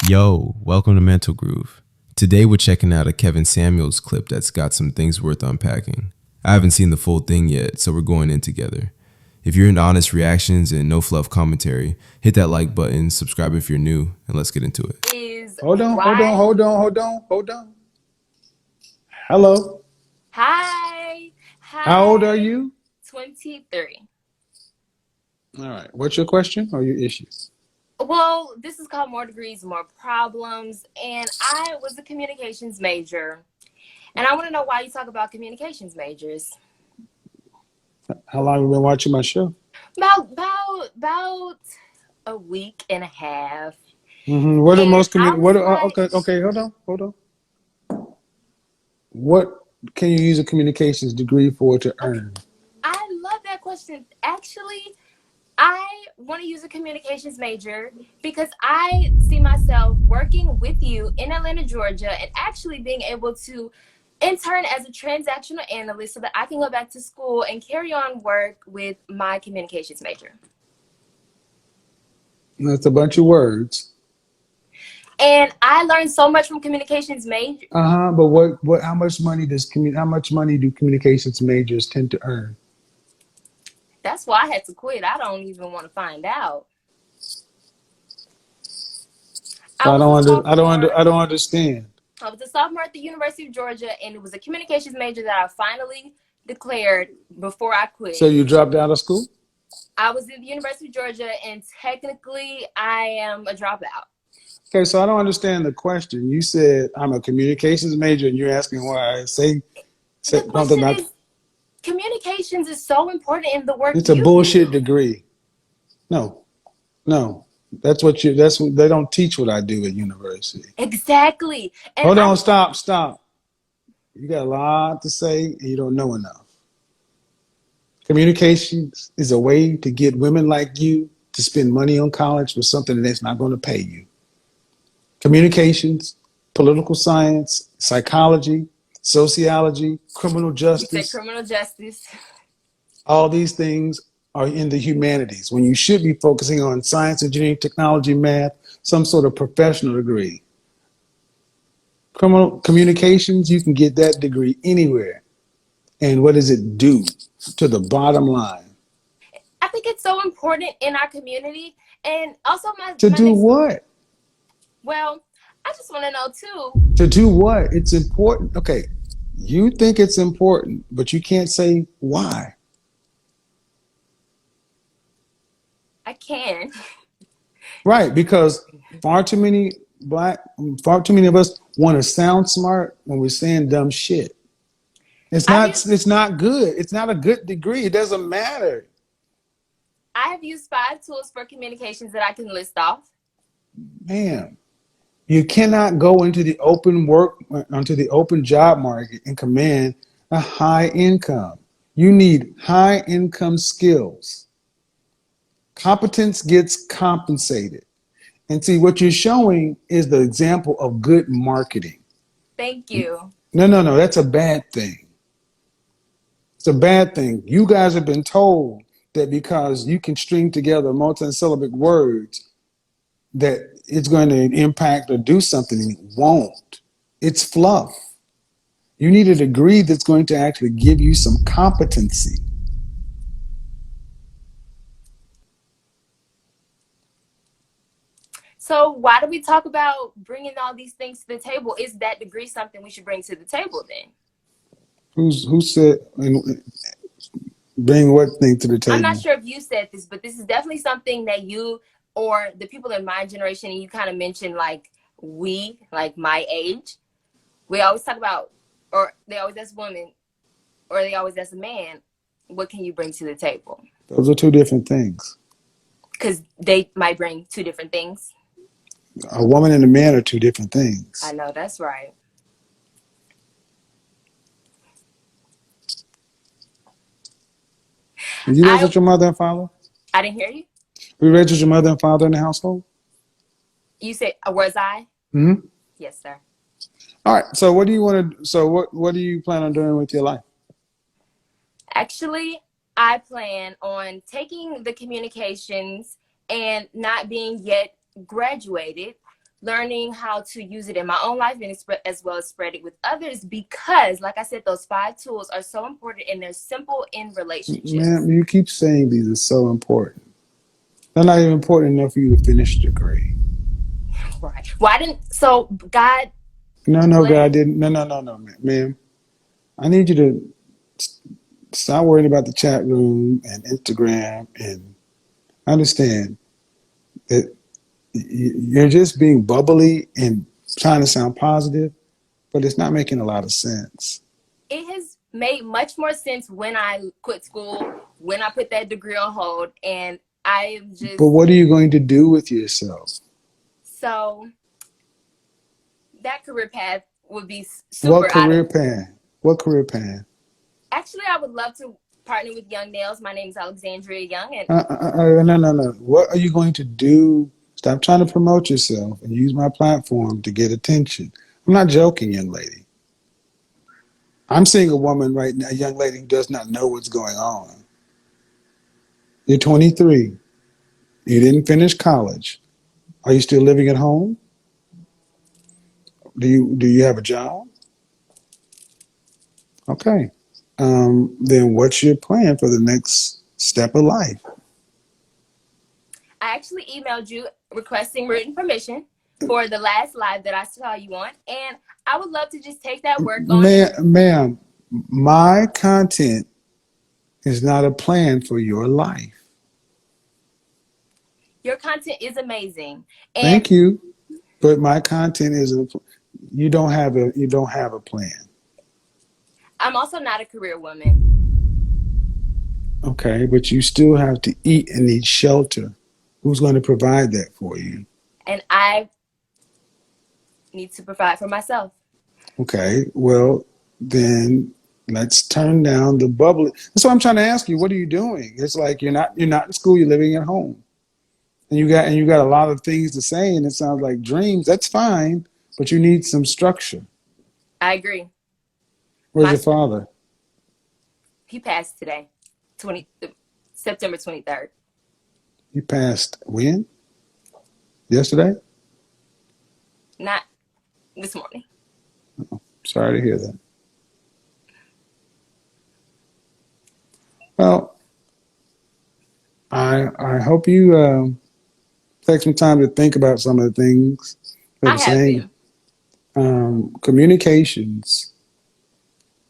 Yo, welcome to Mental Groove. Today we're checking out a Kevin Samuels clip that's got some things worth unpacking. I haven't seen the full thing yet, so we're going in together. If you're into honest reactions and no fluff commentary, hit that like button, subscribe if you're new, and let's get into it. Hold on. Hello. Hi. How old are you? 23. All right. What's your question or your issue? Well, this is called More Degrees, More Problems. And I was a communications major. And I want to know why you talk about communications majors. How long have you been watching my show? About a week and a half. What are And most I was like, okay, hold on. What can you use a communications degree for to okay, earn? I love that question. Actually, I want to use a communications major because I see myself working with you in Atlanta, Georgia, and actually being able to intern as a transactional analyst so that I can go back to school and carry on work with my communications major. That's a bunch of words. And I learned so much from communications major. But how much money do communications majors tend to earn? That's why I had to quit. I don't even want to find out. So I don't understand. I was a sophomore at the University of Georgia, and it was a communications major that I finally declared before I quit. So you dropped out of school? I was at the University of Georgia, and technically, I am a dropout. Okay, so I don't understand the question. You said I'm a communications major, and you're asking why I say The something question about is, communications is so important in the work it's a you bullshit do. degree. No. They don't teach what I do at university. Exactly. And Hold I on, stop. You got a lot to say and you don't know enough. Communications is a way to get women like you to spend money on college for something that's not going to pay you. Communications, political science, psychology, sociology, criminal you said justice, criminal justice. all these things are in the humanities when you should be focusing on science, engineering, technology, math, some sort of professional degree. Criminal communications, you can get that degree anywhere. And what does it do to the bottom line? I think it's so important in our community. And also To my do next, what? well, I just want to know too. To do what? It's important. Okay, you think it's important, but you can't say why. I can. Right, because far too many far too many of us want to sound smart when we're saying dumb shit. I've used It's not good. It's not a good degree. It doesn't matter. I have used 5 tools for communications that I can list off. Man, you cannot go onto the open job market and command a high income. You need high income skills. Competence gets compensated. And see, what you're showing is the example of good marketing. Thank you. No. That's a bad thing. It's a bad thing. You guys have been told that because you can string together multi-syllabic words, that it's going to impact or do something, and it won't. It's fluff. You need a degree that's going to actually give you some competency. So why do we talk about bringing all these things to the table? Is that degree something we should bring to the table then? Who said bring what thing to the I'm not table? sure if you said this, but this is definitely something that you or the people in my generation, and you kind of mentioned like like my age, we always talk about, or they always ask women, or they always ask a man, what can you bring to the table? Those are two different things. Because they might bring two different things. A woman and a man are two different I things. know, that's right. Did you raise I with your mother and father? I didn't hear you. Were you raised with your mother and father in the household? You said, was I? Mm-hmm. Yes, sir. All right. So what do you want to? So what do you plan on doing with your life? Actually, I plan on taking the communications and not being yet graduated, learning how to use it in my own life and as well as spread it with others, because like I said, those 5 tools are so important and they're simple in relationships. Man, you keep saying these are so important. They're not even important enough for you to finish the degree. Right. Why didn't so God No, God bless? didn't. No, ma'am. I need you to stop worrying about the chat room and Instagram and understand that you're just being bubbly and trying to sound positive, but it's not making a lot of sense. It has made much more sense when I quit school, when I put that degree on hold, and I am But just what are you going to do with yourself? so that career path would be What super out of. career path? What career path? Actually, I would love to partner with Young Nails. My name is Alexandria Young, and No. What are you going to do? Stop trying to promote yourself and use my platform to get attention. I'm not joking, young lady. I'm seeing a woman right now, a young lady who does not know what's going on. You're 23. You didn't finish college. Are you still living at home? Do you have a job? Okay. Then what's your plan for the next step of life? I actually emailed you requesting written permission for the last live that I saw you on, and I would love to just take that work on and Ma'am, my content is not a plan for your life. your content is amazing. And Thank you, but my content isn't. You don't have a plan. I'm also not a career woman, Okay, but you still have to eat and need shelter. Who's going to provide that for you? and I need to provide for myself. Okay, well then let's turn down the bubble. That's what I'm trying to ask you. What are you doing? It's like you're not in school. You're living at home, and you got a lot of things to say, and it sounds like dreams. That's fine, but you need some structure. I agree. Where's My your father? he passed today, 20 September 23rd. He passed when? Yesterday? Not this morning. Sorry to hear that. Well, I hope you take some time to think about some of the things that I I'm have saying. been. Communications.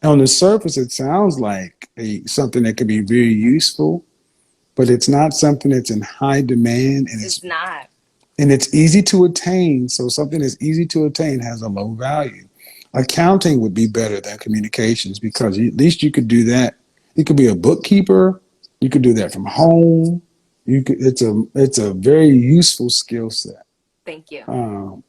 On the surface, it sounds like something that could be very useful, but it's not something that's in high demand, and It's not. it's easy to attain. So something that's easy to attain has a low value. Accounting would be better than communications because at least you could do that. You could be a bookkeeper. You could do that from home. You could. It's a very useful skill set. Thank you. Um,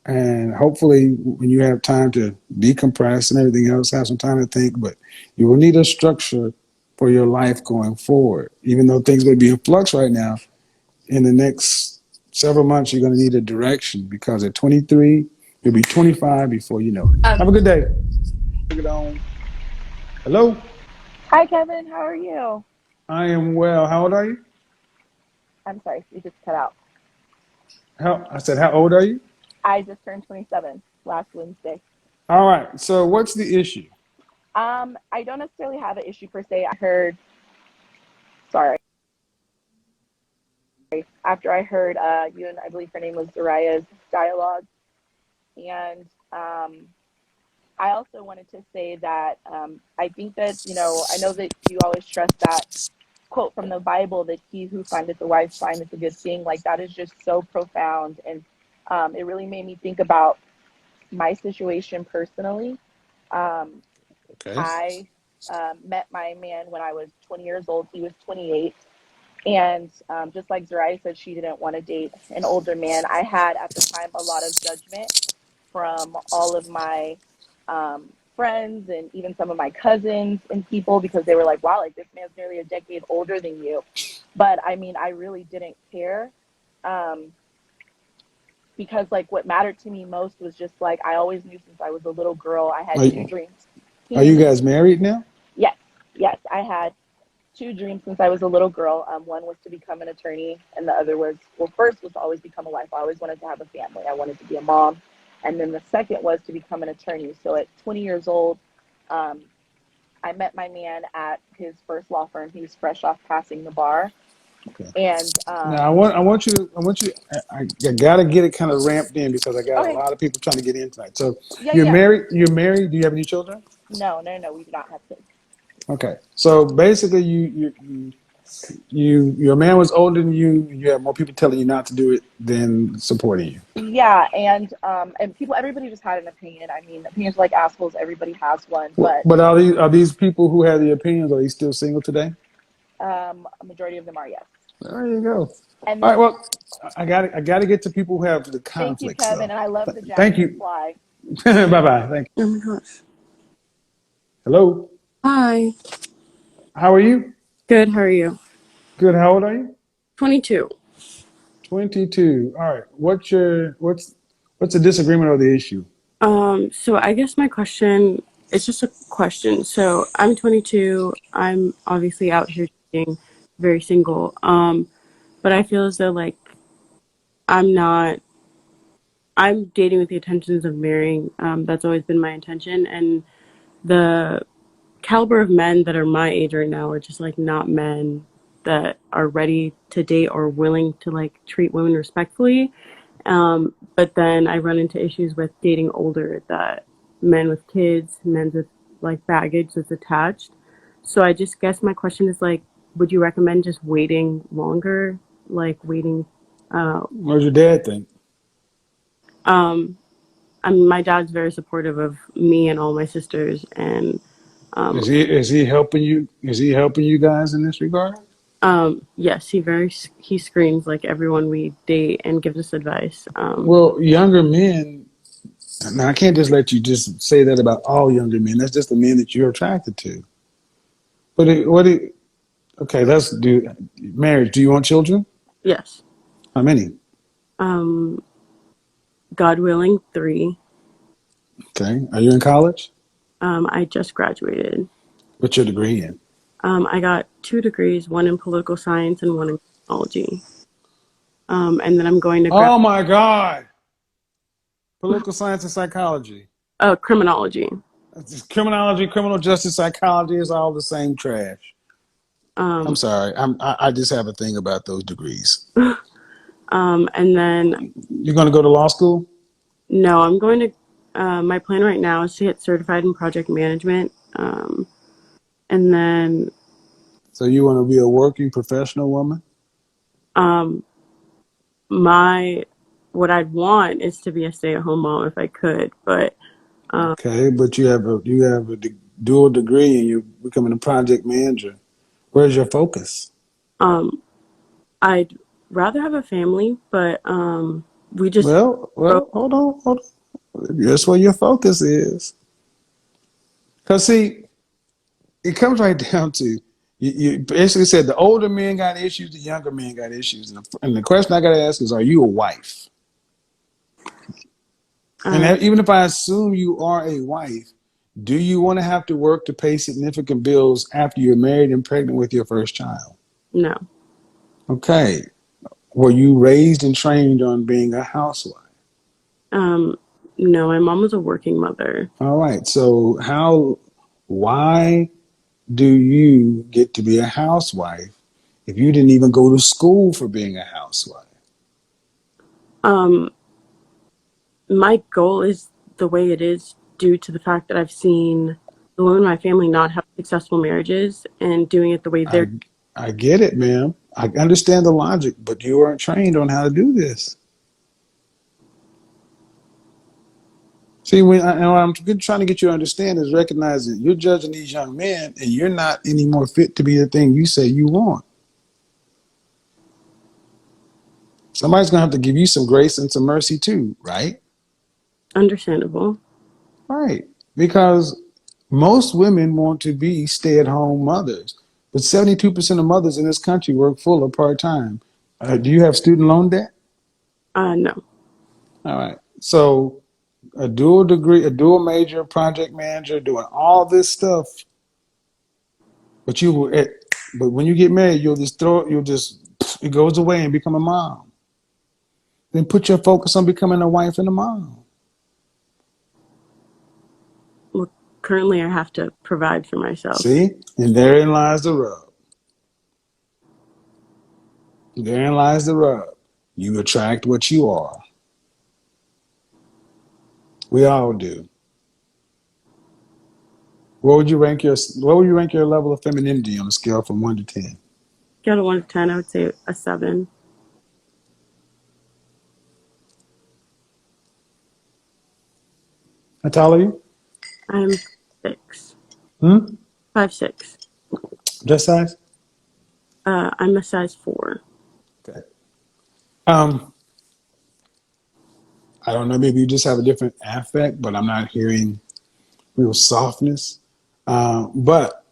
and hopefully, when you have time to decompress and everything else, have some time to think. But you will need a structure for your life going forward. Even though things may be in flux right now, in the next several months, you're going to need a direction because at 23, you'll be 25 before you know it. Have a good day. Take it on. Hello. Hi, Kevin. How are you? I am well. How old are you? I'm sorry, you just cut out. I said, how old are you? I just turned 27 last Wednesday. All right. So what's the issue? I don't necessarily have an issue per se. Sorry, after I heard you and I believe her name was Zariah's dialogue, and I also wanted to say that I think that, I know that you always stress that quote from the Bible that he who findeth a wife findeth a good thing. Like, that is just so profound. And it really made me think about my situation personally. Um, Okay. I met my man when I was 20 years old. He was 28. And just like Zariah said, she didn't want to date an older man. I had at the time a lot of judgment from all of my friends and even some of my cousins and people because they were like, wow, like this man's nearly a decade older than you. But I mean, I really didn't care because like what mattered to me most was just like I always knew since I was a little girl I had Are, two dreams. are you Him, guys married now? yes, yes, I had two dreams since I was a little girl. One was to become an attorney, and the other was, well, first was to always become a wife. I always wanted to have a family. I wanted to be a mom. And then the second was to become an attorney. So at 20 years old, I met my man at his first law firm. He was fresh off passing the bar. Okay. And Now I want you to I gotta get it kind of ramped in because I got a okay, lot of people trying to get in tonight. So yeah, you're yeah. married. You're married. Do you have any children? No, no, no, we do not have kids. Okay. So basically, your man was older than you. You have more people telling you not to do it than supporting you. Yeah, and people, everybody just had an opinion. I mean, opinions are like assholes. Everybody has one, but But are these people who have the opinions? Are they still single today? a majority of them are, yes. There you go. And All right. then Well, I got to get to people who have the thank you, conflicts Kevin, though. and I love the Thank Japanese you. fly. Bye bye. Thank you. Oh my gosh. Hello. Hi. How are you? Good. How are you? Good. How old are you? 22. 22. All right. What's the disagreement or the issue? So I guess my question is just a question. So I'm 22. I'm obviously out here dating, very single. But I feel as though like I'm not. I'm dating with the intentions of marrying. That's always been my intention, and the caliber of men that are my age right now are just like not men that are ready to date or willing to like treat women respectfully. But then I run into issues with dating older that men with kids, men with like baggage that's attached. So I just guess my question is like, would you recommend just waiting longer? Like waiting, What does your dad think? um, I mean, my dad's very supportive of me and all my sisters, and Is he helping you? Is he helping you guys in this regard? yes, he screens like everyone we date and gives us advice. Well, younger men. Now I can't just let you just say that about all younger men. That's just the men that you're attracted to. But okay, let's do marriage. Do you want children? Yes. How many? Um, God willing, 3. Okay. Are you in college? I just graduated. What's your degree in? I got 2 degrees, one in political science and one in criminology. And then I'm going to Oh my God. Political science and psychology. criminology. Criminology, criminal justice psychology is all the same trash. I'm Um, sorry. I just have a thing about those degrees. and then You're going to go to law school? no, I'm going to. My plan right now is to get certified in project management. And then So you want to be a working professional woman? um, my what I'd want is to be a stay-at-home mom if I could, but Okay, but you have a dual degree and you're becoming a project manager. Where's your focus? um, I'd rather have a family. But we just broke. Hold on. That's where your focus is. Because see, it comes right down to you basically said the older men got issues, the younger men got issues, and the question I got to ask is, are you a wife? And Uh, even if I assume you are a wife, do you want to have to work to pay significant bills after you're married and pregnant with your first child? no. Okay. Were you raised and trained on being a housewife? Um, no, my mom was a working mother. All right. So why do you get to be a housewife if you didn't even go to school for being a housewife? Um, my goal is the way it is due to the fact that I've seen the women in my family not have successful marriages and doing it the way I they're. I get it, ma'am. I understand the logic, but you weren't trained on how to do this. See, and what I'm trying to get you to understand is recognizing you're judging these young men, and you're not any more fit to be the thing you say you want. Somebody's gonna have to give you some grace and some mercy too, right? Understandable. Right. Because most women want to be stay-at-home mothers, but 72% of mothers in this country work full or part-time. Do you have student loan debt? No. All right. So a dual degree, a dual major, project manager, doing all this stuff, but But when you get married, it goes away and become a mom. Then put your focus on becoming a wife and a mom. Well, currently I have to provide for myself. See? And therein lies the rub. Therein lies the rub. You attract what you are. We all do. What would you rank your level of femininity on a scale from 1 to 10? Scale of 1 to 10, I would say a 7. How tall are you? I'm 6. Hmm? 5'6". Dress size? I'm a size 4. Okay. Um, I don't know, maybe you just have a different affect, but I'm not hearing real softness. But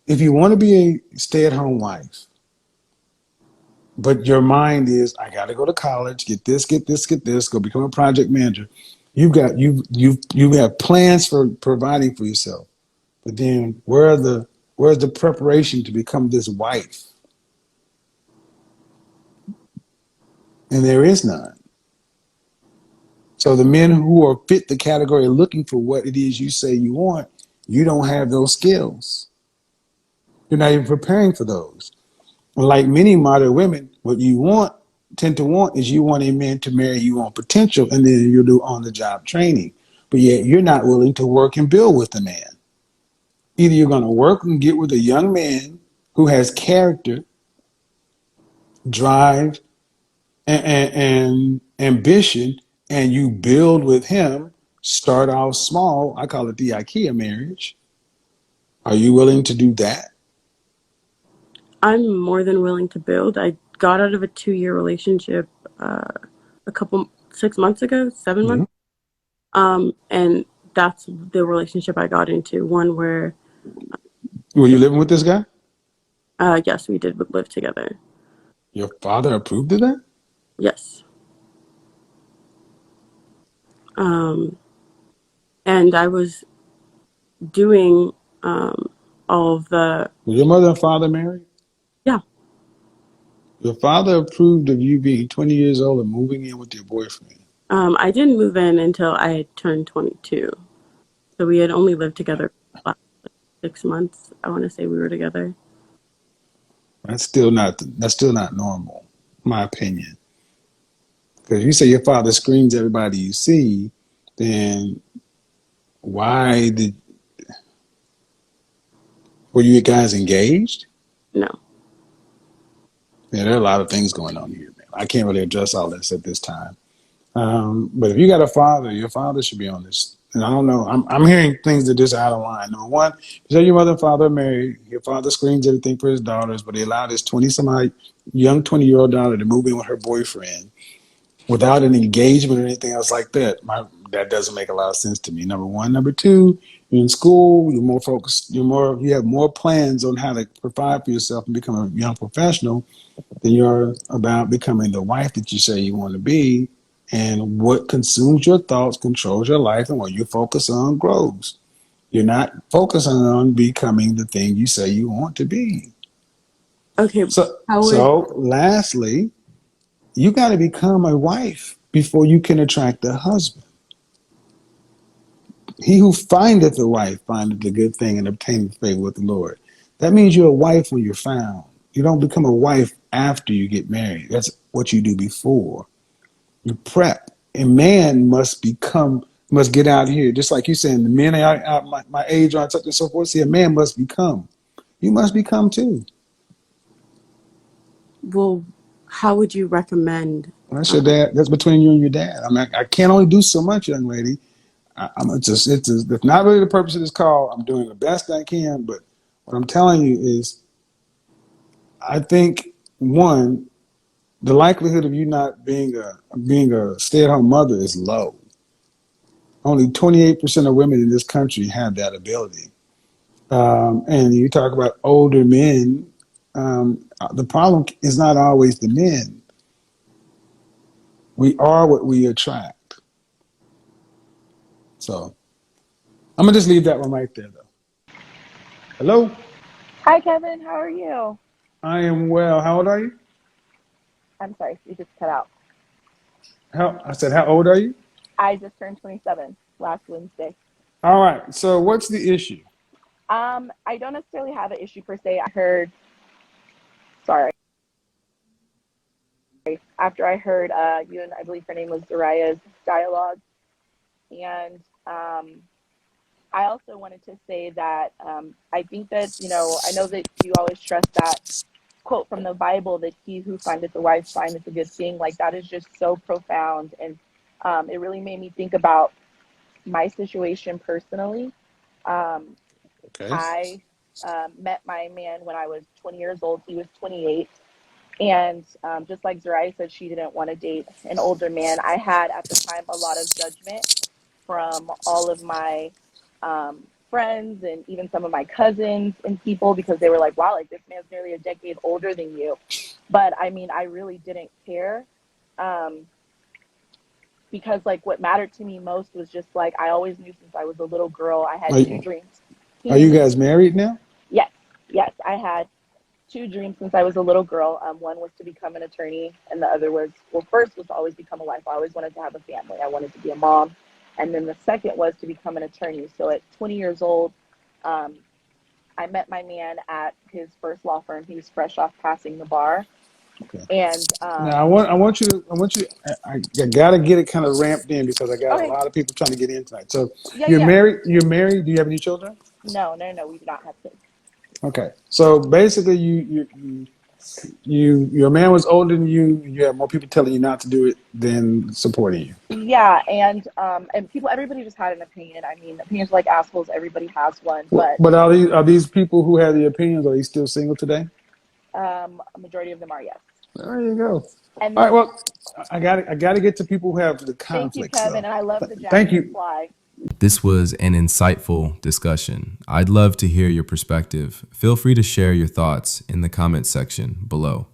if you want to be a stay-at-home wife, but your mind is, I got to go to college, get this, go become a project manager. You have plans for providing for yourself, but then where's the preparation to become this wife? And there is none. So the men who are fit the category looking for what it is you say you want, you don't have those skills. You're not even preparing for those. Like many modern women, what you tend to want is you want a man to marry you on potential, and then you do on the job training. But yet you're not willing to work and build with the man. Either you're going to work and get with a young man who has character, drive, and ambition, and you build with him, start off small. I call it the IKEA marriage. Are you willing to do that? I'm more than willing to build. I got out of a 2-year relationship a couple 6 months ago, 7 months. Mhm. And that's the relationship I got into. One where, Were you living with this guy? yes, we did live together. Your father approved of that? Yes. Um, and I was doing all of the, Were your mother and father married? yeah. Your father approved of you being 20 years old and moving in with your boyfriend. I didn't move in until I had turned 22. So we had only lived together for about 6 months. I want to say we were together. That's still not normal, in my opinion. Because if you say your father screens everybody you see, then why did were you guys engaged? No. Yeah, there are a lot of things going on here, man. I can't really address all this at this time. But if you got a father, your father should be on this. And I don't know. I'm hearing things that are just out of line. Number one, you say your mother and father are married. Your father screens everything for his daughters, but he allowed his young 20-year-old daughter to move in with her boyfriend without an engagement or anything else like that. That doesn't make a lot of sense to me. Number one. Number two, you're in school, you're more focused, you have more plans on how to provide for yourself and become a young professional than you're about becoming the wife that you say you want to be. And what consumes your thoughts controls your life, and what you focus on grows. You're not focusing on becoming the thing you say you want to be. Okay. So, How would, so lastly, you got to become a wife before you can attract a husband. He who findeth a wife findeth a good thing and obtaineth favor with the Lord. That means you're a wife when you're found. You don't become a wife after you get married. That's what you do before. You prep. A man must get out here. Just like you saying, the men are out my age on such and so forth. See, a man must become. You must become too. well, how would you recommend? That's your dad. That's between you and your dad. I can't only do so much, young lady. It's not really the purpose of this call. I'm doing the best I can, but what I'm telling you is, I think one, the likelihood of you not being a stay-at-home mother is low. Only 28% of women in this country have that ability. And you talk about older men. The problem is not always the men. We are what we attract. So I'm gonna just leave that one right there, though. Hello. Hi, Kevin. How are you? I am well. How old are you? I'm sorry, you just cut out. I said, how old are you? I just turned 27 last Wednesday. All right. So what's the issue? I don't necessarily have an issue per se. Sorry, after I heard you and I believe her name was Zariah's dialogue, and I also wanted to say that I think that, I know that you always stress that quote from the Bible that he who findeth a wife findeth a good thing. Like, that is just so profound. And it really made me think about my situation personally. Um, Okay. I met my man when I was 20 years old. He was 28. And just like Zariah said, she didn't want to date an older man. I had at the time a lot of judgment from all of my friends and even some of my cousins and people, because they were like, wow, like, this man's nearly a decade older than you. But I mean, I really didn't care, um, because like what mattered to me most was just like, I always knew since I was a little girl I had Are two you, dreams. Can are you hear you me? guys married now? Yes, yes, I had two dreams since I was a little girl. One was to become an attorney, and the other was, well, first was to always become a wife. I always wanted to have a family. I wanted to be a mom. And then the second was to become an attorney. So at 20 years old, um, I met my man at his first law firm. He was fresh off passing the bar. Okay. And Now I gotta get it kind of ramped in because I got a okay, lot of people trying to get in tonight. So yeah, you're yeah. married. You're married. Do you have any children? No, no, no, we do not have kids. Okay. So basically, your man was older than you. You have more people telling you not to do it than supporting you. Yeah, and people, everybody just had an opinion. I mean, opinions are like assholes. Everybody has one, but But are these people who have the opinions? Are they still single today? a majority of them are, yes. There you go. And All right. then Well, I got to get to people who have the thank you, conflicts, Kevin, though. and I love the Thank Jackie you. reply. This was an insightful discussion. I'd love to hear your perspective. Feel free to share your thoughts in the comments section below.